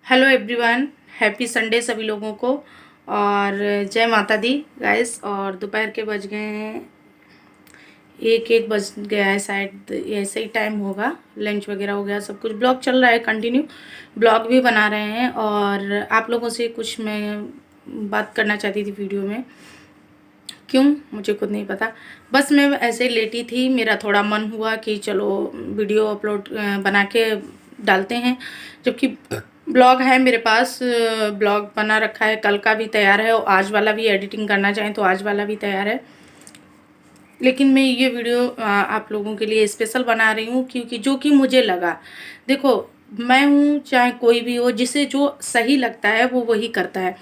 Hello everyone, happy Sunday सभी लोगों को। और जय माता दी गाइस। और दोपहर के बज गए हैं, एक एक बज गया है शायद, ऐसे ही टाइम होगा। लंच वगैरह हो गया, सब कुछ। ब्लॉग चल रहा है कंटिन्यू, ब्लॉग भी बना रहे हैं। और आप लोगों से कुछ मैं बात करना चाहती थी वीडियो में। क्यों मुझे खुद नहीं पता, बस मैं ऐसे ही लेटी थी, मेरा थोड़ा मन हुआ कि चलो वीडियो अपलोड बना के डालते हैं। जबकि ब्लॉग है मेरे पास, ब्लॉग बना रखा है, कल का भी तैयार है और आज वाला भी एडिटिंग करना चाहें तो आज वाला भी तैयार है। लेकिन मैं ये वीडियो आप लोगों के लिए स्पेशल बना रही हूँ, क्योंकि जो कि मुझे लगा, देखो मैं हूँ चाहे कोई भी हो, जिसे जो सही लगता है वो वही करता है।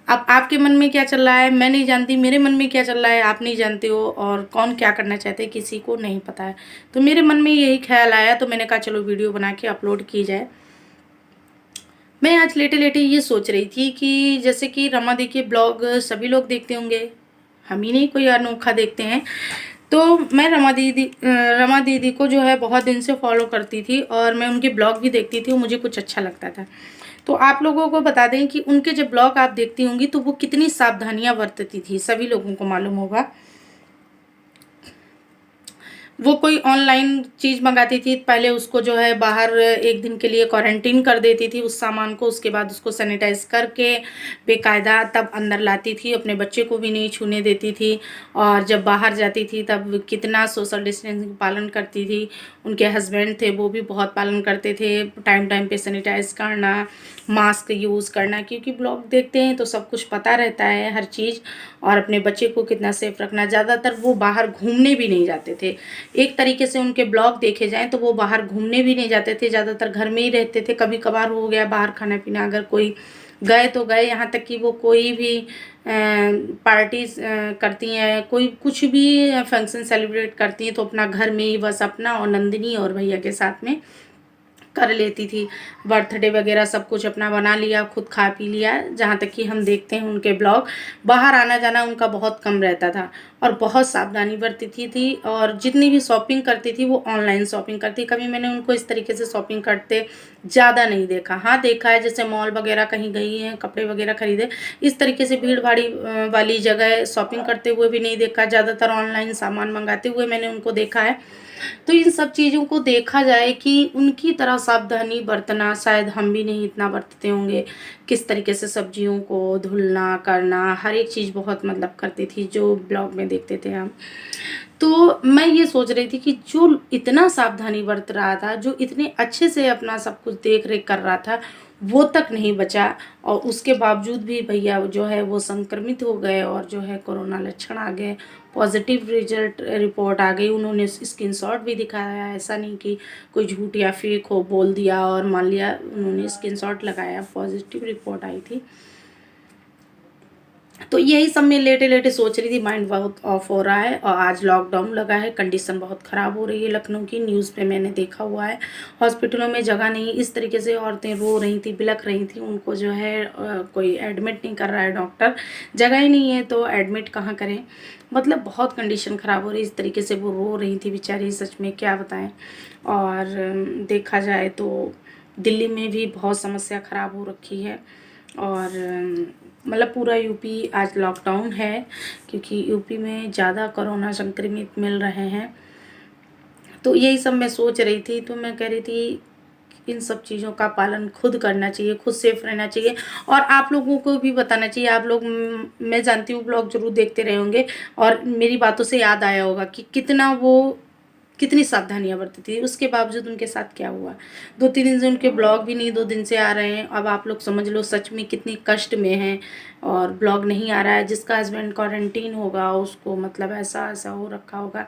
अब आपके मन में क्या चल रहा है मैं नहीं जानती, मेरे मन में क्या चल रहा है आप नहीं जानते हो, और कौन क्या करना चाहते हैं किसी को नहीं पता है। तो मेरे मन में यही ख्याल आया, तो मैंने कहा चलो वीडियो बना के अपलोड की जाए। मैं आज लेटे लेटे ये सोच रही थी कि जैसे कि रमा दी के ब्लॉग सभी लोग देखते होंगे, हम ही नहीं कोई अनोखा देखते हैं। तो मैं रमा दीदी को जो है बहुत दिन से फॉलो करती थी, और मैं उनके ब्लॉग भी देखती थी और मुझे कुछ अच्छा लगता था। तो आप लोगों को बता दें कि उनके जब ब्लॉग आप देखती होंगी तो वो कितनी सावधानियां बरतती थी, सभी लोगों को मालूम होगा। वो कोई ऑनलाइन चीज़ मंगाती थी, पहले उसको जो है बाहर एक दिन के लिए क्वारंटीन कर देती थी उस सामान को, उसके बाद उसको सैनिटाइज करके बेकायदा तब अंदर लाती थी, अपने बच्चे को भी नहीं छूने देती थी। और जब बाहर जाती थी तब कितना सोशल डिस्टेंसिंग पालन करती थी। उनके हस्बैंड थे वो भी बहुत पालन करते थे, टाइम टाइम पे सैनिटाइज करना, मास्क यूज़ करना, क्योंकि ब्लॉग देखते हैं तो सब कुछ पता रहता है हर चीज़। और अपने बच्चे को कितना सेफ रखना, ज़्यादातर वो बाहर घूमने भी नहीं जाते थे। एक तरीके से उनके ब्लॉग देखे जाएं तो वो बाहर घूमने भी नहीं जाते थे, ज़्यादातर घर में ही रहते थे। कभी कभार हो गया बाहर खाना पीना, अगर कोई गए तो गए। यहाँ तक कि वो कोई भी पार्टीज करती हैं, कोई कुछ भी फंक्शन सेलिब्रेट करती हैं तो अपना घर में ही बस अपना और नंदिनी और भैया के साथ में कर लेती थी। बर्थडे वगैरह सब कुछ अपना बना लिया, खुद खा पी लिया। जहाँ तक कि हम देखते हैं उनके ब्लॉग, बाहर आना जाना उनका बहुत कम रहता था और बहुत सावधानी बरतती थी। और जितनी भी शॉपिंग करती थी वो ऑनलाइन शॉपिंग करती, कभी मैंने उनको इस तरीके से शॉपिंग करते ज़्यादा नहीं देखा। हाँ देखा है, जैसे मॉल वगैरह कहीं गई हैं कपड़े वगैरह खरीदे, इस तरीके से भीड़ भाड़ी वाली जगह शॉपिंग करते हुए भी नहीं देखा। ज़्यादातर ऑनलाइन सामान मंगाते हुए मैंने उनको देखा है। तो इन सब चीज़ों को देखा जाए कि उनकी तरह सावधानी बरतना शायद हम भी नहीं इतना बरतते होंगे। किस तरीके से सब्जियों को धुलना करना, हर एक चीज़ बहुत मतलब करती थी जो ब्लॉग में देखते थे हम। तो मैं ये सोच रही थी कि जो इतना सावधानी बरत रहा था, जो इतने अच्छे से अपना सब कुछ देख रेख कर रहा था, वो तक नहीं बचा। और उसके बावजूद भी भैया जो है वो संक्रमित हो गए और जो है कोरोना लक्षण आ गए, पॉजिटिव रिजल्ट रिपोर्ट आ गई। उन्होंने स्क्रीनशॉट भी दिखाया, ऐसा नहीं कि कोई झूठ या फेक हो बोल दिया और मान लिया, उन्होंने स्क्रीनशॉट लगाया, पॉजिटिव रिपोर्ट आई थी। तो यही सब मैं लेटे लेटे सोच रही थी, माइंड बहुत ऑफ हो रहा है। और आज लॉकडाउन लगा है, कंडीशन बहुत ख़राब हो रही है लखनऊ की, न्यूज़ पे मैंने देखा हुआ है। हॉस्पिटलों में जगह नहीं, इस तरीके से औरतें रो रही थी, बिलख रही थी। उनको जो है कोई एडमिट नहीं कर रहा है डॉक्टर, जगह ही नहीं है तो एडमिट कहाँ करें। मतलब बहुत कंडीशन ख़राब हो रही है, इस तरीके से वो रो रही थी बेचारी, सच में क्या बताएं। और देखा जाए तो दिल्ली में भी बहुत समस्या ख़राब हो रखी है। और मतलब पूरा यूपी आज लॉकडाउन है, क्योंकि यूपी में ज़्यादा कोरोना संक्रमित मिल रहे हैं। तो यही सब मैं सोच रही थी, तो मैं कह रही थी इन सब चीज़ों का पालन खुद करना चाहिए, खुद सेफ रहना चाहिए। और आप लोगों को भी बताना चाहिए। आप लोग मैं जानती हूँ ब्लॉग जरूर देखते रहे होंगे, और मेरी बातों से याद आया होगा कि कितना वो कितनी सावधानियां बरती थी, उसके बावजूद उनके साथ क्या हुआ। 2-3 दिन से उनके ब्लॉग भी नहीं 2 दिन से आ रहे हैं। अब आप लोग समझ लो सच में कितनी कष्ट में हैं, और ब्लॉग नहीं आ रहा है। जिसका हस्बैंड क्वारंटीन होगा उसको मतलब ऐसा ऐसा हो रखा होगा,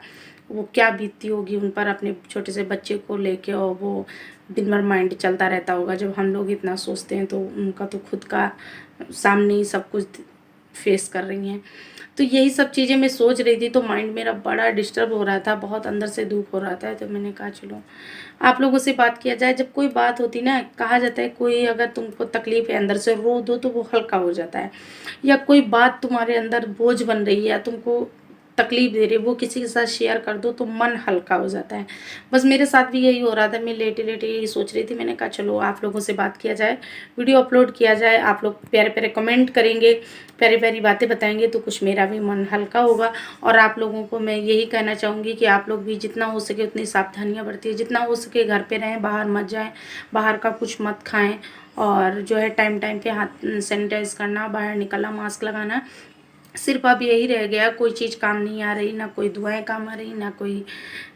वो क्या बीतती होगी उन पर अपने छोटे से बच्चे को लेके। और वो दिन भर माइंड चलता रहता होगा। जब हम लोग इतना सोचते हैं तो उनका तो खुद का सामने ही सब कुछ फेस कर रही हैं। तो यही सब चीज़ें मैं सोच रही थी, तो माइंड मेरा बड़ा डिस्टर्ब हो रहा था, बहुत अंदर से दुख हो रहा था। तो मैंने कहा चलो आप लोगों से बात किया जाए। जब कोई बात होती ना, कहा जाता है कोई अगर तुमको तकलीफ है अंदर से रो दो तो वो हल्का हो जाता है, या कोई बात तुम्हारे अंदर बोझ बन रही है, तुमको तकलीफ़ दे रही है वो किसी के साथ शेयर कर दो तो मन हल्का हो जाता है। बस मेरे साथ भी यही हो रहा था, मैं लेटे-लेटे यही सोच रही थी। मैंने कहा चलो आप लोगों से बात किया जाए, वीडियो अपलोड किया जाए, आप लोग प्यारे-प्यारे कमेंट करेंगे, प्यारी-प्यारी बातें बताएँगे तो कुछ मेरा भी मन हल्का होगा। और आप लोगों को मैं यही कहना चाहूँगी कि आप लोग भी जितना हो सके उतनी सावधानियाँ बरतिए, जितना हो सके घर पे रहें, बाहर मत जाएँ, बाहर का कुछ मत खाएँ और जो है टाइम-टाइम पे हाथ सैनिटाइज़ करना, बाहर निकलना मास्क लगाना। सिर्फ अब यही रह गया, कोई चीज़ काम नहीं आ रही, ना कोई दुआएँ काम आ रही, ना कोई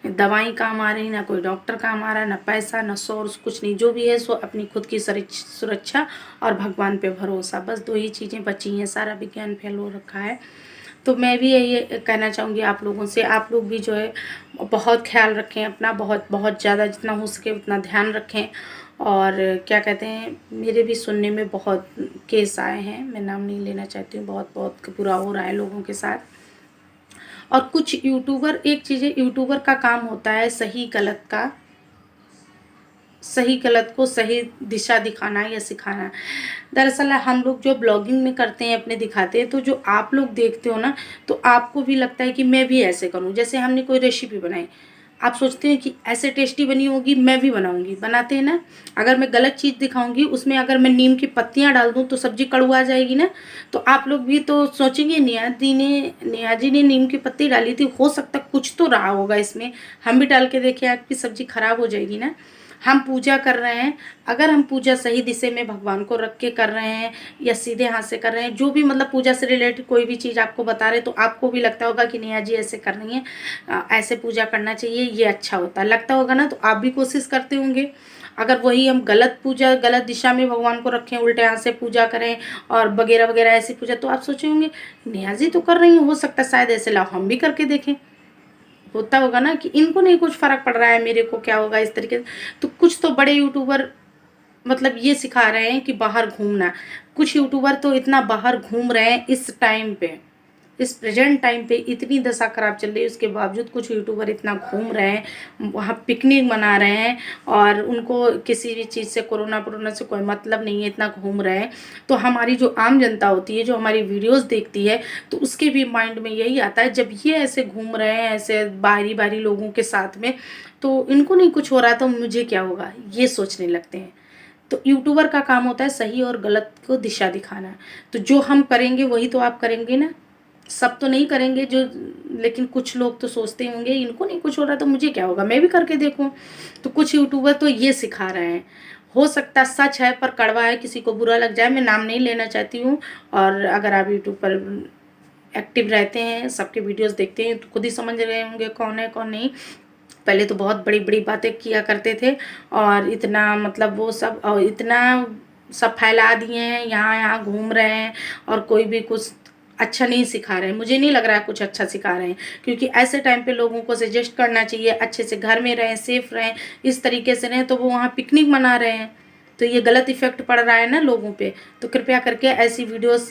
दवाई काम आ रही, ना कोई डॉक्टर काम आ रहा, ना पैसा, ना सोर्स, कुछ नहीं। जो भी है सो अपनी खुद की सुरक्षा और भगवान पे भरोसा, बस 2 ही चीज़ें बची हैं, सारा विज्ञान फेल हो रखा है। तो मैं भी यही कहना चाहूँगी आप लोगों से, आप लोग भी जो है बहुत ख़्याल रखें अपना, बहुत बहुत ज़्यादा जितना हो सके उतना ध्यान रखें। और क्या कहते हैं, मेरे भी सुनने में बहुत केस आए हैं, मैं नाम नहीं लेना चाहती हूँ, बहुत बहुत बुरा हो रहा है लोगों के साथ। और कुछ यूट्यूबर, एक चीज़ है, यूट्यूबर का काम होता है सही गलत को सही दिशा दिखाना या सिखाना। दरअसल हम लोग जो ब्लॉगिंग में करते हैं, अपने दिखाते हैं, तो जो आप लोग देखते हो ना, तो आपको भी लगता है कि मैं भी ऐसे करूं। जैसे हमने कोई रेसिपी बनाई, आप सोचते हैं कि ऐसे टेस्टी बनी होगी, मैं भी बनाऊंगी, बनाते हैं ना। अगर मैं गलत चीज़ दिखाऊंगी, उसमें अगर मैं नीम की पत्तियां डाल दूं तो सब्जी कड़वा जाएगी ना। तो आप लोग भी तो सोचेंगे नेहा जी ने नीम की पत्ती डाली थी, हो सकता कुछ तो रहा होगा इसमें, हम भी डाल के देखें, आपकी सब्जी खराब हो जाएगी ना। हम पूजा कर रहे हैं, अगर हम पूजा सही दिशा में भगवान को रख के कर रहे हैं या सीधे हाथ से कर रहे हैं, जो भी मतलब पूजा से रिलेटेड कोई भी चीज़ आपको बता रहे, तो आपको भी लगता होगा कि नेहा जी ऐसे कर रही हैं, ऐसे पूजा करना चाहिए, ये अच्छा होता है, लगता होगा ना। तो आप भी कोशिश करते होंगे। अगर वही हम गलत पूजा, गलत दिशा में भगवान को रखें, उल्टे हाथ से पूजा करें और वगैरह वगैरह ऐसी पूजा, तो आप सोचे होंगे नेहा जी तो कर रही हैं, हो सकता है शायद ऐसे, लाओ हम भी करके देखें। होता होगा ना कि इनको नहीं कुछ फ़र्क पड़ रहा है, मेरे को क्या होगा, इस तरीके से। तो कुछ तो बड़े यूट्यूबर मतलब ये सिखा रहे हैं कि बाहर घूमना। कुछ यूट्यूबर तो इतना बाहर घूम रहे हैं इस टाइम पे, इस प्रेजेंट टाइम पे इतनी दशा खराब चल रही है, उसके बावजूद कुछ यूट्यूबर इतना घूम रहे हैं, वहाँ पिकनिक मना रहे हैं और उनको किसी भी चीज़ से, कोरोना से कोई मतलब नहीं है, इतना घूम रहे हैं। तो हमारी जो आम जनता होती है, जो हमारी वीडियोस देखती है, तो उसके भी माइंड में यही आता है, जब ये ऐसे घूम रहे हैं ऐसे बाहरी बाहरी लोगों के साथ में, तो इनको नहीं कुछ हो रहा तो मुझे क्या होगा, ये सोचने लगते हैं। तो यूट्यूबर का काम होता है सही और गलत को दिशा दिखाना। तो जो हम करेंगे वही तो आप करेंगे ना, सब तो नहीं करेंगे जो, लेकिन कुछ लोग तो सोचते होंगे इनको नहीं कुछ हो रहा तो मुझे क्या होगा, मैं भी करके देखूं। तो कुछ यूट्यूबर तो ये सिखा रहे हैं, हो सकता सच है पर कड़वा है, किसी को बुरा लग जाए, मैं नाम नहीं लेना चाहती हूँ। और अगर आप यूट्यूब पर एक्टिव रहते हैं, सबके वीडियोस देखते हैं, तो खुद ही समझ रहे होंगे कौन है कौन नहीं। पहले तो बहुत बड़ी बड़ी बातें किया करते थे और इतना मतलब वो सब, और इतना सब फैला दिए हैं, यहाँ यहाँ घूम रहे हैं और कोई भी कुछ अच्छा नहीं सिखा रहे हैं। मुझे नहीं लग रहा है कुछ अच्छा सिखा रहे हैं, क्योंकि ऐसे टाइम पे लोगों को सजेस्ट करना चाहिए अच्छे से घर में रहें, सेफ रहें, इस तरीके से रहें। तो वो वहाँ पिकनिक मना रहे हैं, तो ये गलत इफेक्ट पड़ रहा है ना लोगों पे। तो कृपया करके ऐसी वीडियोस,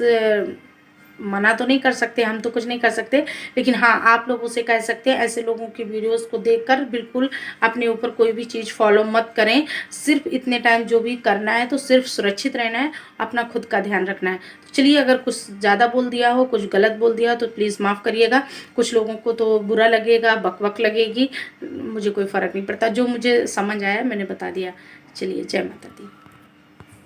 मना तो नहीं कर सकते, हम तो कुछ नहीं कर सकते, लेकिन हाँ आप लोगों से कह सकते हैं ऐसे लोगों की वीडियोस को देखकर बिल्कुल अपने ऊपर कोई भी चीज़ फॉलो मत करें। सिर्फ इतने टाइम जो भी करना है तो सिर्फ सुरक्षित रहना है, अपना खुद का ध्यान रखना है। तो चलिए, अगर कुछ ज़्यादा बोल दिया हो, कुछ गलत बोल दिया हो तो प्लीज़ माफ़ करिएगा। कुछ लोगों को तो बुरा लगेगा, बकबक लगेगी, मुझे कोई फ़र्क नहीं पड़ता, जो मुझे समझ आया मैंने बता दिया। चलिए, जय माता दी।